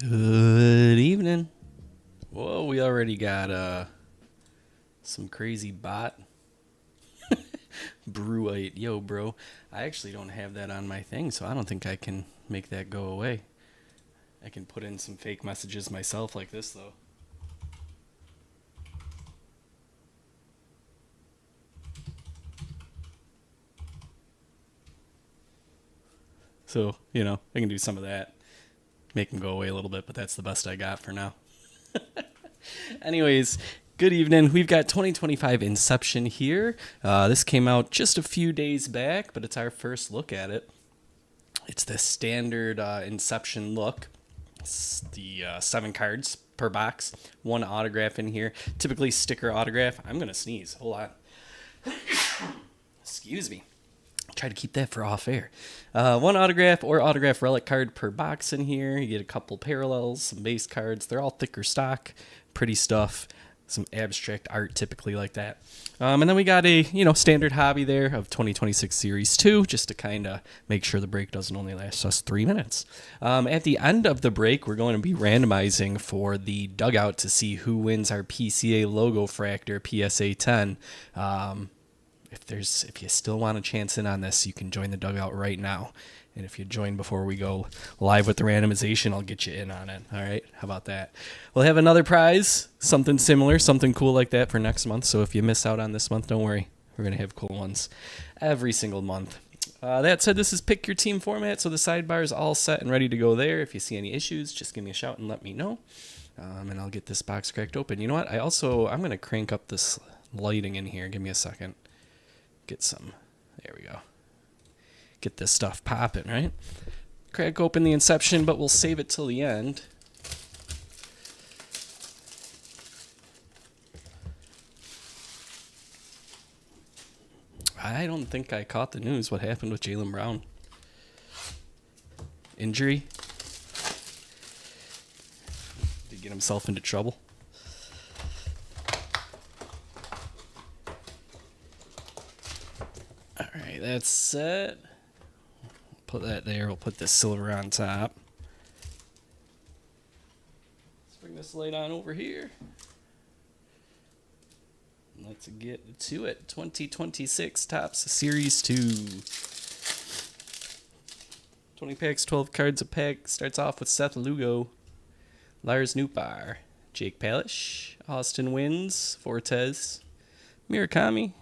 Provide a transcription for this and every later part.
Good evening. Whoa, we already got some crazy bot brewite. Yo, bro, I actually don't have that on my thing, so I don't think I can make that go away. I can put in some fake messages myself like this though. So, I can do some of that. Make them go away a little bit, but that's the best I got for now. Anyways, good evening. We've got 2025 Inception here. This came out just a few days back, but it's our first look at it. It's the standard Inception look. It's the 7 cards per box, 1 autograph in here. Typically sticker autograph. I'm going to sneeze. Hold on. Excuse me. Try to keep that for off air. 1 autograph or autograph relic card per box in here. You get a couple parallels, some base cards. They're all thicker stock, pretty stuff. Some abstract art typically like that. And then we got a standard hobby there of 2026 Series 2, just to kind of make sure the break doesn't only last us 3 minutes. At the end of the break, we're going to be randomizing for the dugout to see who wins our PCA logo fractor PSA 10. If you still want a chance in on this, you can join the dugout right now. And if you join before we go live with the randomization, I'll get you in on it. All right? How about that? We'll have another prize, something similar, something cool like that for next month. So if you miss out on this month, don't worry. We're going to have cool ones every single month. That said, this is Pick Your Team format, so the sidebar is all set and ready to go there. If you see any issues, just give me a shout and let me know. And I'll get this box cracked open. You know what? I'm going to crank up this lighting in here. Give me a second. Get some. There we go. Get this stuff popping, right? Crack open the Inception, but we'll save it till the end. I don't think I caught the news. What happened with Jaylen Brown? Injury? Did he get himself into trouble? Alright, that's set. Put that there. We'll put this silver on top. Let's bring this light on over here. Let's get to it. 2026 Topps Series 2. 20 packs, 12 cards a pack. Starts off with Seth Lugo, Lars Nootbaar, Jake Palish, Austin Wins, Fortes, Murakami,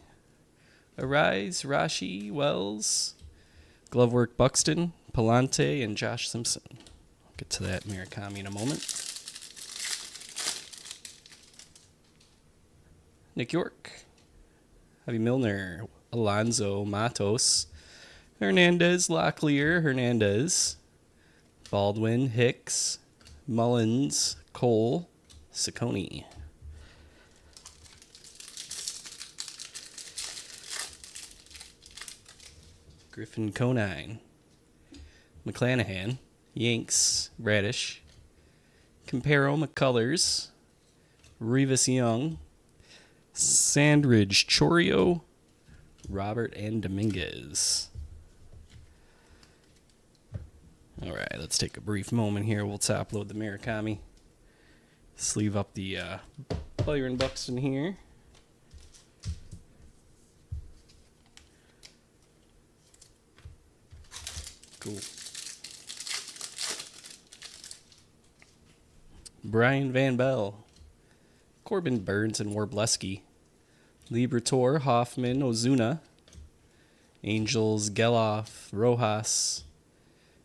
Arise, Rashi, Wells, Glovework Buxton, Palante, and Josh Simpson. I'll get to that Murakami in a moment. Nick York, Javi Milner, Alonso, Matos, Hernandez, Locklear, Hernandez, Baldwin, Hicks, Mullins, Cole, Ciccone. Griffin Conine, McClanahan, Yanks, Radish, Comparo, McCullers, Rivas Young, Sandridge, Chorio, Robert, and Dominguez. All right, let's take a brief moment here. We'll top load the Murakami. Sleeve up the Byron Buxton here. Cool. Brian Van Bell, Corbin Burns and Warbleski, Libertor, Hoffman, Ozuna, Angels, Geloff, Rojas,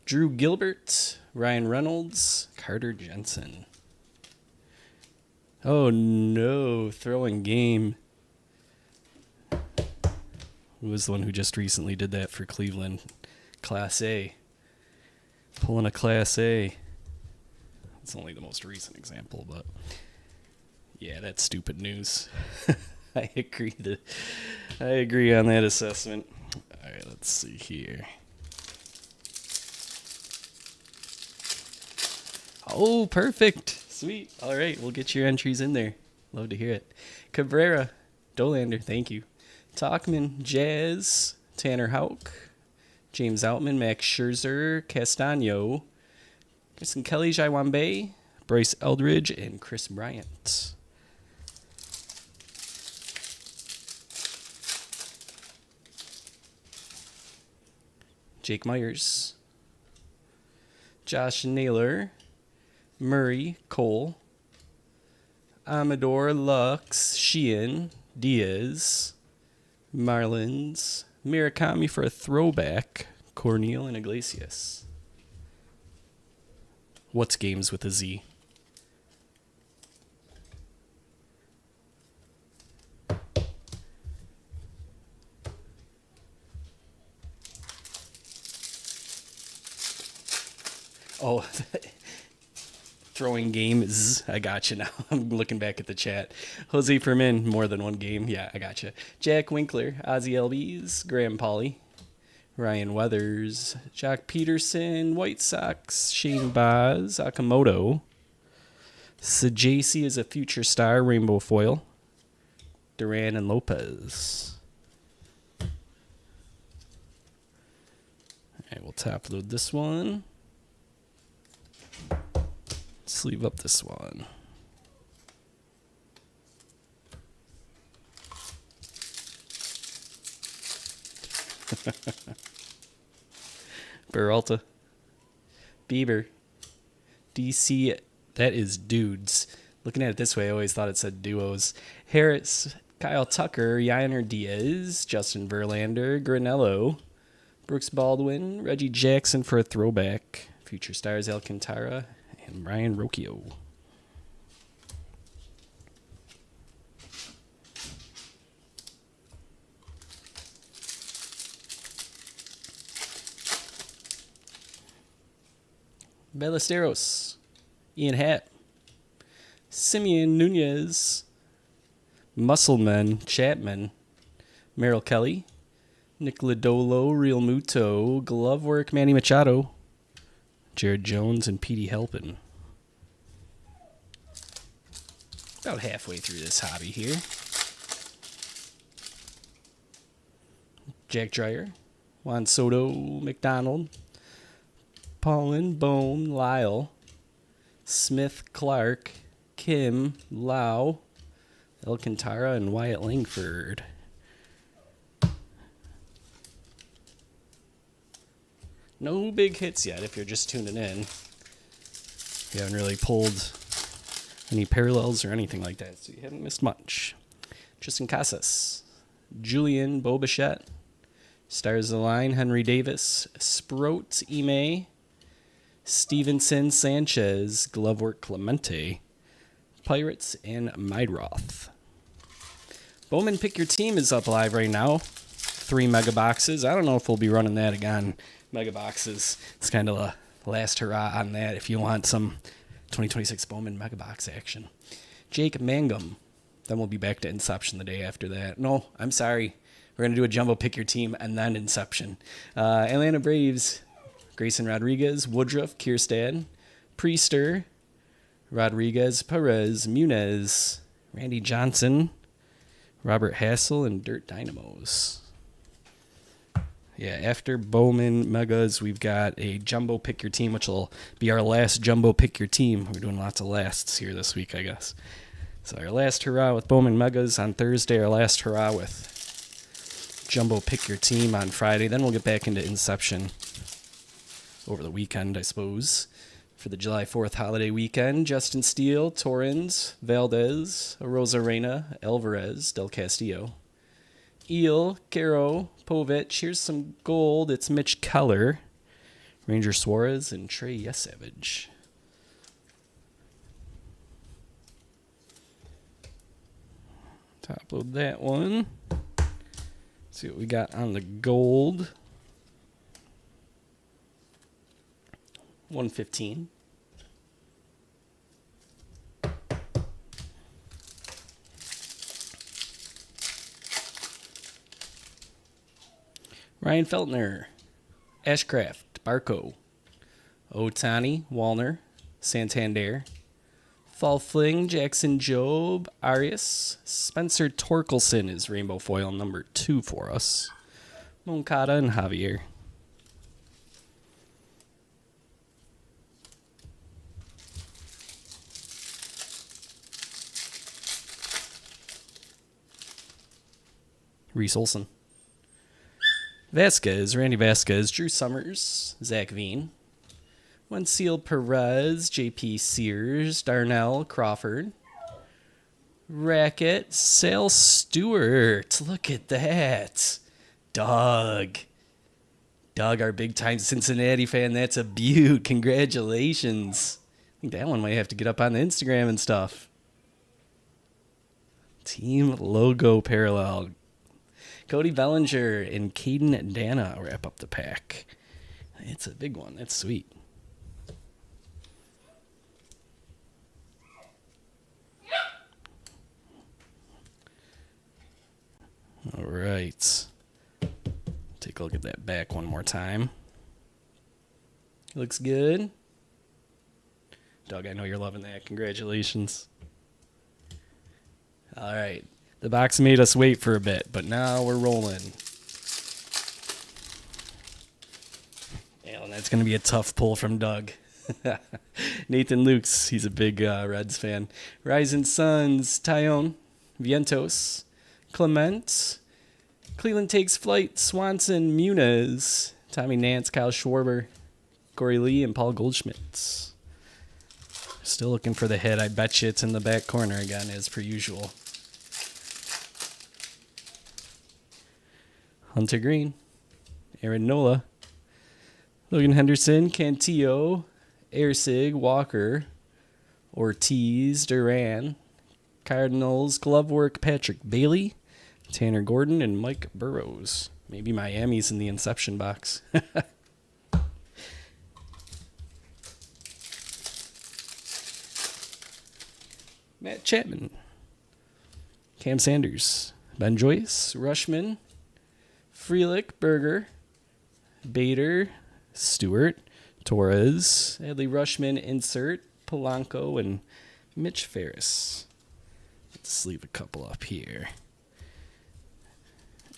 Drew Gilbert, Ryan Reynolds, Carter Jensen. Oh no, throwing game. Who was the one who just recently did that for Cleveland? Class A. Pulling a Class A. It's only the most recent example, but yeah, that's stupid news. I agree on that assessment. All right, let's see here. Oh, perfect. Sweet. All right, we'll get your entries in there. Love to hear it. Cabrera, Dolander, thank you. Talkman, Jazz, Tanner Houck, James Outman, Max Scherzer, Castano, Grayson Kelly, Jaiwan Bay, Bryce Eldridge, and Chris Bryant. Jake Myers, Josh Naylor, Murray, Cole, Amador, Lux, Sheehan, Diaz, Marlins, Murakami for a throwback, Corneal and Iglesias. What's games with a Z? Oh, throwing games. I got you now. I'm looking back at the chat. Jose Fermin, more than one game. Yeah, I got you. Jack Winkler, Ozzy Albies, Graham Pauly, Ryan Weathers, Jock Peterson, White Sox, Shane Baz, Akamoto. Sajacy is a future star, Rainbow Foil. Duran and Lopez. All right, we'll top load this one. Sleeve up this one. Peralta. Bieber. DC. That is dudes. Looking at it this way, I always thought it said duos. Harris. Kyle Tucker. Yainer Diaz. Justin Verlander. Granello. Brooks Baldwin. Reggie Jackson for a throwback. Future stars Alcantara. And Brian Rocchio. Ballesteros. Ian Hatt. Simeon Nunez. Muscleman Chapman. Merrill Kelly. Nick Lodolo. Real Muto. Glovework Manny Machado. Jared Jones and Petey Halpin. About halfway through this hobby here. Jack Dreyer, Juan Soto, McDonald, Paulin, Bone, Lyle, Smith, Clark, Kim, Lau, Alcantara, and Wyatt Langford. No big hits yet if you're just tuning in. You haven't really pulled any parallels or anything like that, so you haven't missed much. Tristan Casas, Julian Bobichette, Stars of the Line, Henry Davis, Sproat, Ime, Stevenson, Sanchez, Glovework, Clemente, Pirates, and Mydroth. Bowman Pick Your Team is up live right now. 3 mega boxes. I don't know if we'll be running that again. Mega boxes. It's kind of a last hurrah on that if you want some 2026 Bowman mega box action. Jake Mangum. Then we'll be back to Inception the day after that. No, I'm sorry. We're going to do a jumbo pick your team and then Inception. Atlanta Braves. Grayson Rodriguez, Woodruff, Kierstad, Priester, Rodriguez, Perez, Munez, Randy Johnson, Robert Hassel, and Dirt Dynamos. Yeah, after Bowman Megas, we've got a Jumbo Pick Your Team, which will be our last Jumbo Pick Your Team. We're doing lots of lasts here this week, I guess. So our last hurrah with Bowman Megas on Thursday, our last hurrah with Jumbo Pick Your Team on Friday. Then we'll get back into Inception over the weekend, I suppose. For the July 4th holiday weekend, Justin Steele, Torrens, Valdez, Rosarena, Alvarez, Del Castillo, Eel, Caro, Povich. Here's some gold. It's Mitch Keller, Ranger Suarez, and Trey Yesavage. Top load that one. See what we got on the gold. 115. Ryan Feltner, Ashcraft, Barco, Otani, Wallner, Santander, Fall Fling, Jackson Job, Arias, Spencer Torkelson is Rainbow Foil number 2 for us, Moncada, and Javier. Reese Olson. Vasquez, Randy Vasquez, Drew Summers, Zach Veen, Wensiel Perez, JP Sears, Darnell Crawford, Racket, Sale Stewart. Look at that. Doug, our big-time Cincinnati fan. That's a beaut. Congratulations. I think that one might have to get up on the Instagram and stuff. Team logo parallel. Cody Bellinger and Caden Dana wrap up the pack. It's a big one. That's sweet. All right. Take a look at that back one more time. Looks good. Doug, I know you're loving that. Congratulations. All right. The box made us wait for a bit, but now we're rolling. Yeah, and that's going to be a tough pull from Doug. Nathan Lukes, he's a big Reds fan. Rising Suns, Tyone, Vientos, Clement, Cleveland Takes Flight, Swanson, Muniz, Tommy Nance, Kyle Schwarber, Corey Lee, and Paul Goldschmidt. Still looking for the hit. I bet you it's in the back corner again, as per usual. Hunter Green, Aaron Nola, Logan Henderson, Cantillo, Ersig, Walker, Ortiz, Duran, Cardinals, Glovework, Patrick Bailey, Tanner Gordon, and Mike Burrows. Maybe Miami's in the Inception box. Matt Chapman, Cam Sanders, Ben Joyce, Rushman, Freelick, Berger, Bader, Stewart, Torres, Adley Rushman, Insert, Polanco, and Mitch Ferris. Let's leave a couple up here.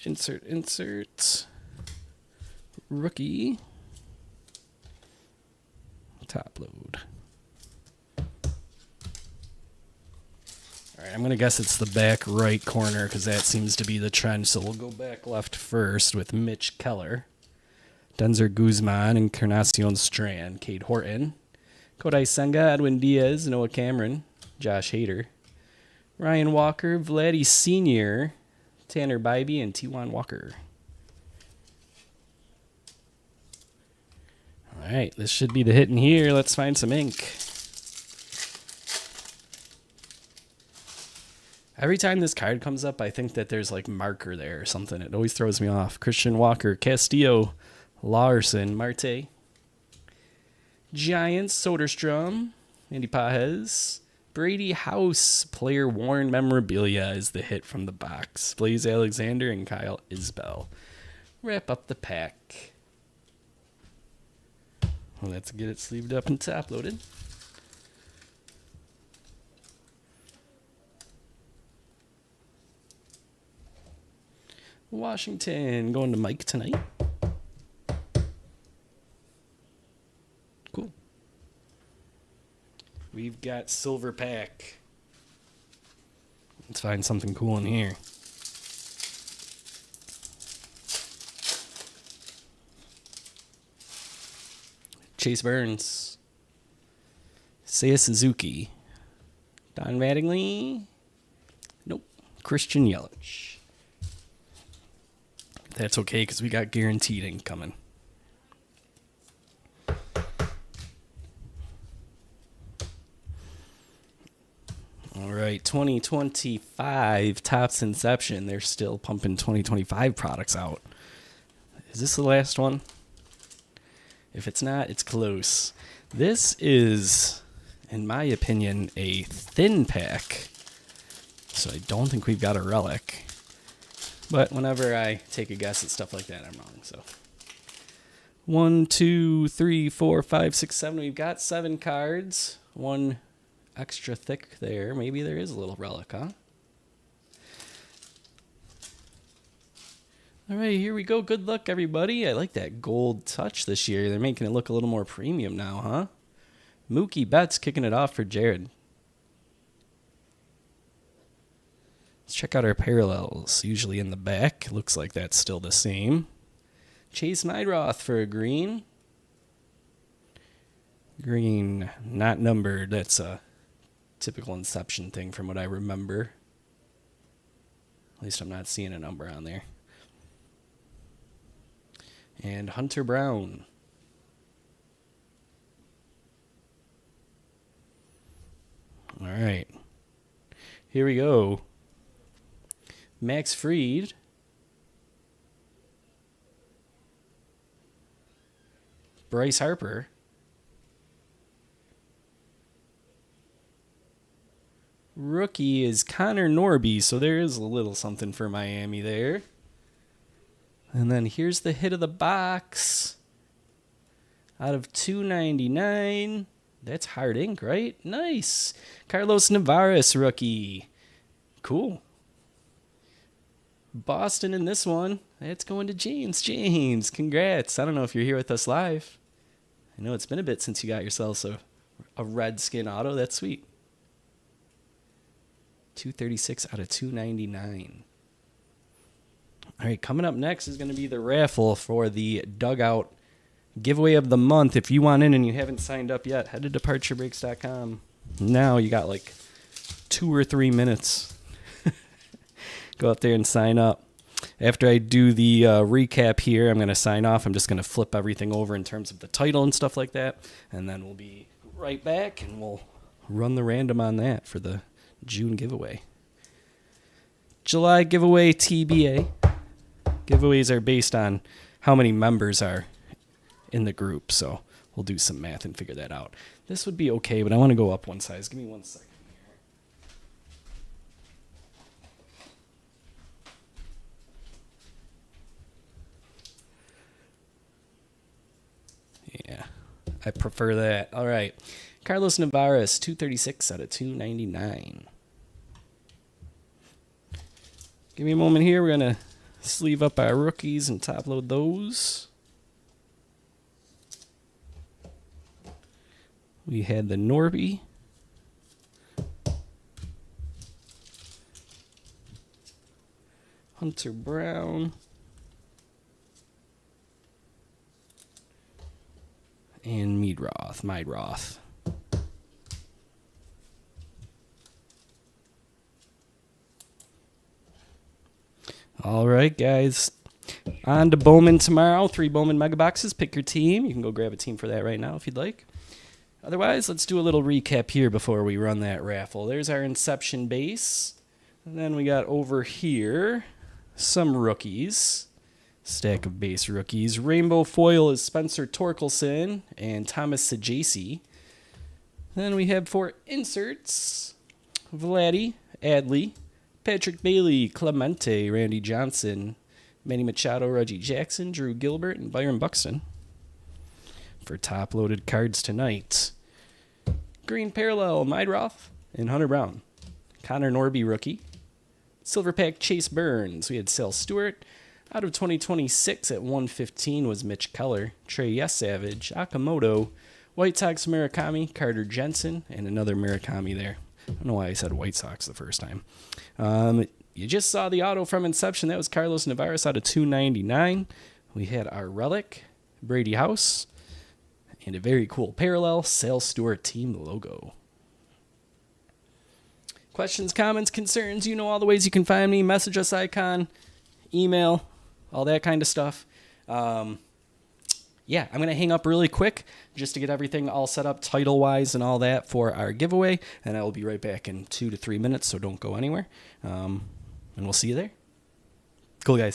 Insert. Rookie. Top load. All right, I'm going to guess it's the back right corner because that seems to be the trend. So we'll go back left first with Mitch Keller, Denzer Guzman, Encarnacion Strand, Cade Horton, Kodai Senga, Edwin Diaz, Noah Cameron, Josh Hader, Ryan Walker, Vladdy Sr., Tanner Bybee, and T1 Walker. All right, this should be the hit in here. Let's find some ink. Every time this card comes up, I think that there's like marker there or something. It always throws me off. Christian Walker, Castillo, Larson, Marte, Giants, Soderstrom, Andy Pajes, Brady House, player worn memorabilia is the hit from the box. Blaze Alexander and Kyle Isbell. Wrap up the pack. Well, let's get it sleeved up and top loaded. Washington going to Mike tonight. Cool. We've got silver pack. Let's find something cool in here. Chase Burns. Seiya Suzuki. Don Mattingly. Nope. Christian Yelich. That's okay, because we got guaranteed ink coming. All right, 2025 Topps Inception. They're still pumping 2025 products out. Is this the last one? If it's not, it's close. This is, in my opinion, a thin pack. So I don't think we've got a relic. But whenever I take a guess at stuff like that, I'm wrong. So 1, 2, 3, 4, 5, 6, 7. We've got 7 cards. One extra thick there. Maybe there is a little relic, huh? All right, here we go. Good luck, everybody. I like that gold touch this year. They're making it look a little more premium now, huh? Mookie Betts kicking it off for Jared. Let's check out our parallels. Usually in the back. Looks like that's still the same. Chase Mydroth for a green. Green, not numbered. That's a typical Inception thing from what I remember. At least I'm not seeing a number on there. And Hunter Brown. All right. Here we go. Max Fried. Bryce Harper. Rookie is Connor Norby, so there is a little something for Miami there. And then here's the hit of the box. Out of 299. That's hard ink, right? Nice. Carlos Nevares, rookie. Cool. Boston in this one. That's going to James. James, congrats. I don't know if you're here with us live. I know it's been a bit since you got yourself a Redskin auto. That's sweet. 236 out of 299. All right, coming up next is going to be the raffle for the Dugout giveaway of the month. If you want in and you haven't signed up yet, head to departurebreaks.com. Now you got like 2 or 3 minutes. Go up there and sign up. After I do the recap here, I'm going to sign off. I'm just going to flip everything over in terms of the title and stuff like that. And then we'll be right back and we'll run the random on that for the June giveaway. July giveaway TBA. Giveaways are based on how many members are in the group, so we'll do some math and figure that out. This would be okay, but I want to go up one size. Give me 1 second here. Yeah, I prefer that. All right. Carlos Nevares, 236 out of 299. Give me a moment here. We're going to sleeve up our rookies and top load those. We had the Norby. Hunter Brown. And Mydroth. All right, guys. On to Bowman tomorrow. 3 Bowman mega boxes. Pick your team. You can go grab a team for that right now if you'd like. Otherwise, let's do a little recap here before we run that raffle. There's our Inception base. And then we got over here some rookies. Stack of base rookies. Rainbow foil is Spencer Torkelson and Thomas Sajaci. Then we have 4 inserts. Vladdy, Adley, Patrick Bailey, Clemente, Randy Johnson, Manny Machado, Reggie Jackson, Drew Gilbert, and Byron Buxton. For top-loaded cards tonight, Green Parallel, Mydroth, and Hunter Brown. Connor Norby, rookie. Silver Pack, Chase Burns. We had Sal Stewart. Out of 2026 at 115 was Mitch Keller, Trey Savage, Akamoto, White Sox Murakami, Carter Jensen, and another Murakami there. I don't know why I said White Sox the first time. You just saw the auto from Inception. That was Carlos Nevares out of 299. We had our relic, Brady House, and a very cool parallel, Sal Stewart team logo. Questions, comments, concerns, you know all the ways you can find me. Message us icon, email, all that kind of stuff. Yeah, I'm going to hang up really quick just to get everything all set up title-wise and all that for our giveaway, and I will be right back in 2 to 3 minutes, so don't go anywhere. And we'll see you there. Cool, guys.